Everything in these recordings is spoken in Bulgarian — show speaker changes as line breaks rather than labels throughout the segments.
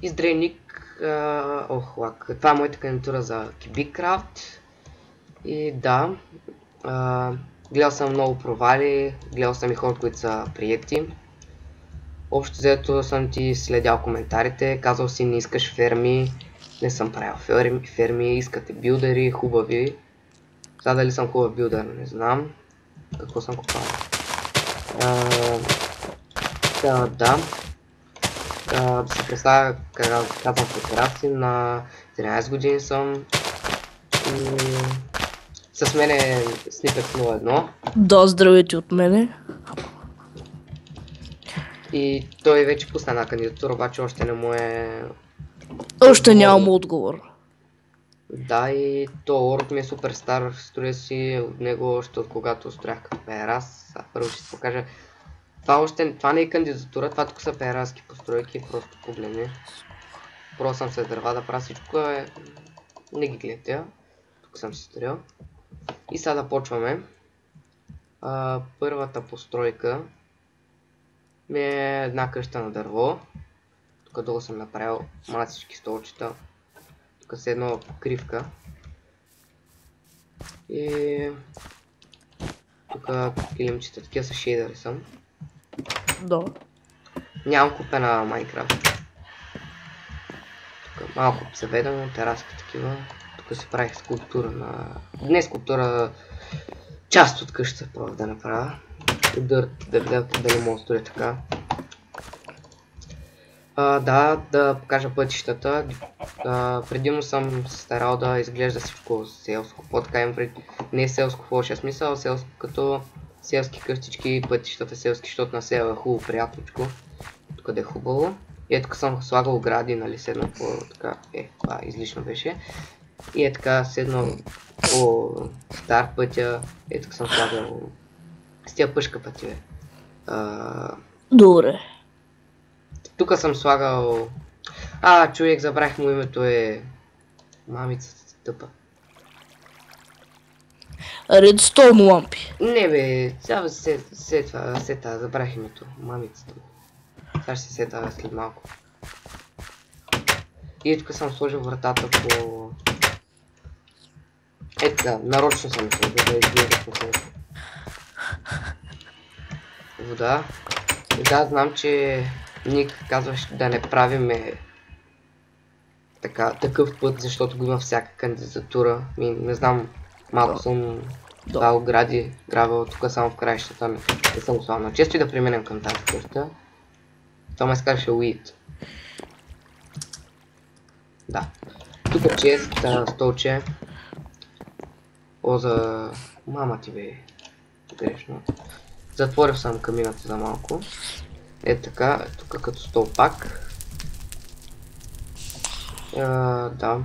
Издрейник, ох, лак. Това е моята кандидатура за Кибиккрафт. И да, гледал съм много провали, гледал съм и хора, които са приети. Общо взето съм ти следял коментарите, казал си не искаш ферми, не съм правил ферми, искате билдери, хубави. Сега дали съм хубав билдер, не знам. Какво съм купал? Да се представя, казвам фотографии, на 13 години съм и с мен е Snippet 01.
Да, здравейте от мене.
И той вече пусна една кандидатура, обаче още не му е...
Още нямам отговор.
Да, и то орг ми е супер стар, строя си от него още от когато строях като перас. Първо ще ти покажа. Това не е кандидатура, това тук са пераски постройки, просто погледни. Просто съм се дърва да правя всичко, не ги гледате. Тук съм си строил. И сега да почваме. Първата постройка ми е една къща на дърво. Тук долу съм направил масички столчета. Тук са една покривка. И тук килимчета, такива са шейдъри съм.
Да.
Нямам купена Майнкрафт. Тук малко заведено, тераски такива. Тук си правих скулптура на... Не скулптура, част от къщата пробвах да направя. Дърт, да видят дали мога да строя така. Да покажа пътищата. Предимно съм се старал да изглежда всичко селско. По-така имам пред... Не селско в лошия смисъл, селско като селски къщички, пътищата селски, защото на село е хубаво, приятничко. Тук да е хубаво. И тук съм слагал гради, нали, седнал по така, това излишно беше. И е така седнал по стар пътя, тук съм слагал с тия пъшка пъти, бе.
Добре.
Тук съм слагал... човек, забравих му името е... Мамицата тъпа.
Редстоун лампи.
Не бе, сега сета, забравих името. Мамицата му. Сега ще се сета след малко. И тук съм сложил вратата по... Така, нарочно съм сложил, да изглежда по себе. Вода. И да, знам, че Ник казваш да не правиме такъв път, защото го има всяка кандидатура. Не знам, малко съм дал гради, гравел тук само в краищата, не съм славно. Често и да преминем към тази къща. Това ме скараше Уит. Да. Тук чест, столче. За мама ти бе. Грешно. Затворил съм камината за малко. Така, тук като стол пак. Да.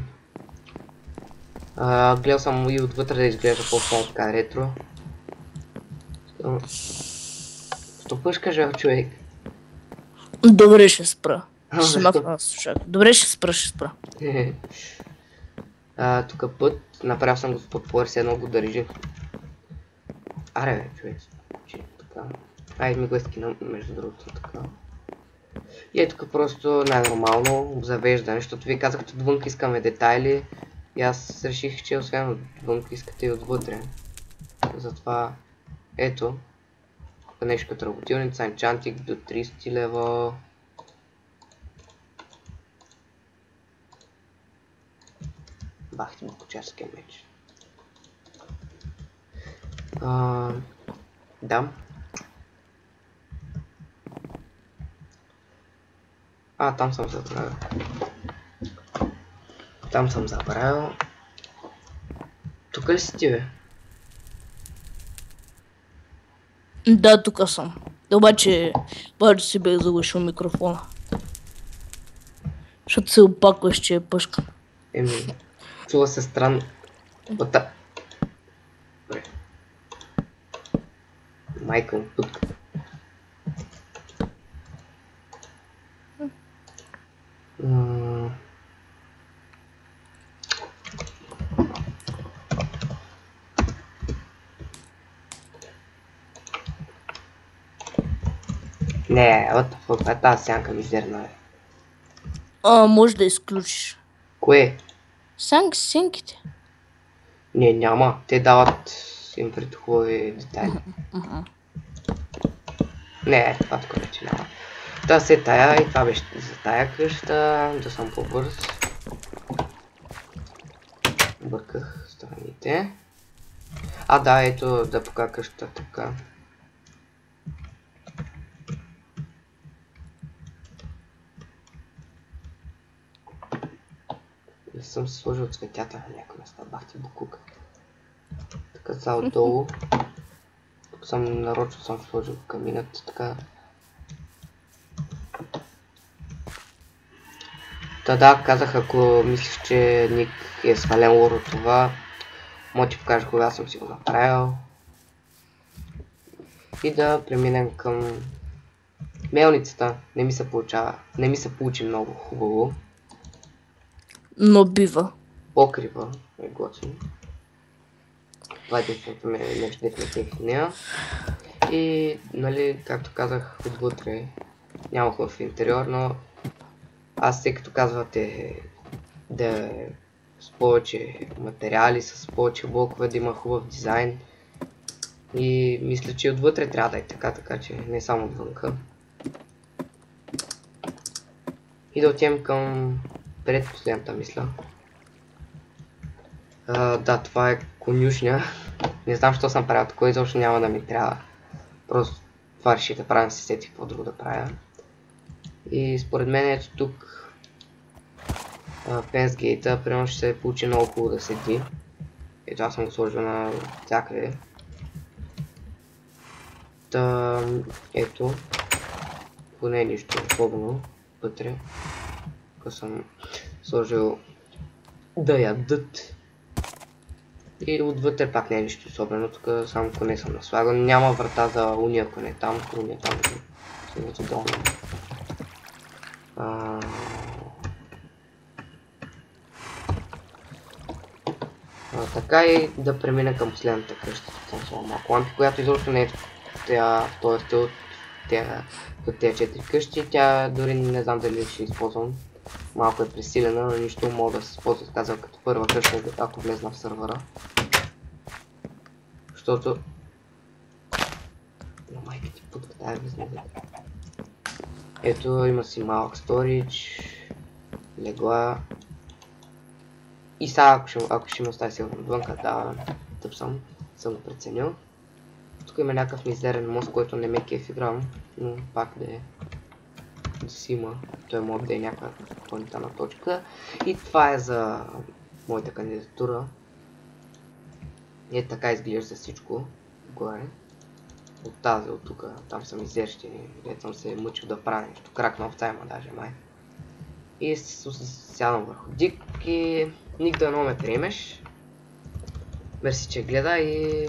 Гледал съм и отвътре да изглежда по-стара така ретро. Стопъшка жал човек.
Добре, ще спра. Ще махна слушак. Добре, ще спра.
Тук път. Направил съм го с подпор, си едно го държи. Аре бе, човек. Така. Ми го скина между другото така. И тук просто най-нормално обзавеждане, защото вие казахте отвънка искаме детайли. И аз реших, че освен отвънка искате и отвътре. Затова ето. Нещо като работилница, енчантик до 30 лева. Бах ти букочарския меч. Да. Там съм забравил. Тук ли си ти, бе?
Да, тук съм. Обаче си бе заглушил микрофона. Защото се опакваш, че е пъшка.
Чува се странно. Добре. Майка му путка. Не, what the fuck, тази сянка мизерна е.
Може да изключиш.
Кое?
Сенките.
Не, няма. Те дават им пред хубави детайли. Не, това тук вече няма. Та се тая и това беше за тая къща. Да съм по-бърз. Бърках страните. Да, ето да покажа къщата така. Не съм си сложил цветята на някои места, бах ти букука. Така са отдолу. Тук съм нарочно съм сложил каминът, така. Да, казах, ако мислиш, че Ник е свален лоро това, мога ти покажа кога съм си го направил. И да преминем към мелницата. Не ми се получава, не ми се получи много хубаво.
Но бива.
Покрива е готин. Това е единственото нещо, дето не тех в нея. И, нали, както казах, отвътре няма хубав интериор, но аз тъй като казвате да е с повече материали, с повече блокове, да има хубав дизайн. И мисля, че отвътре трябва да е така че не само отвънка. И да отидем към предпоследната, мисля. Да, това е конюшня. Не знам, що съм правил такова, изобщо няма да ми трябва. Просто това реших да правя, се сетих какво друго да правя. И според мен ето тук фенсгейта, примерно ще се получи много хубаво да седи. Ето аз съм го сложил на всякъде. Ето. Поне нищо особено вътре. Тук съм сложил да ядат. И отвътре пак не е нищо особено, тук само коне съм наслагал. Няма врата за уния коне там, уния там се долу. Така и да премина към последната къща, съм сложил малко лампи, която изобщо не е в този стил от тези 4 къщи. Тя дори не знам дали ще използвам. Малко е пресилена, но нищо мога да се използва, казал като първа къща, ако влезна в сървъра. Защото... Но майка ти путка тая безнега. Ето има си малък сторидж, легла. И сега ако ще ме остави сигурно отвънка, да, тъп съм го преценил. Тук има някакъв мизерен мост, който не ме кеф играм, но пак да си има. Той може да е някаква допълнителна точка. И това е за моята кандидатура. Е така изглежда всичко горе. От тази, от тук, там са мизерщини, където съм се мъчил да правя нещо. Крак на овца има даже май. И сядам върху Дик и Ник да много ме приемеш. Мерси, че гледа и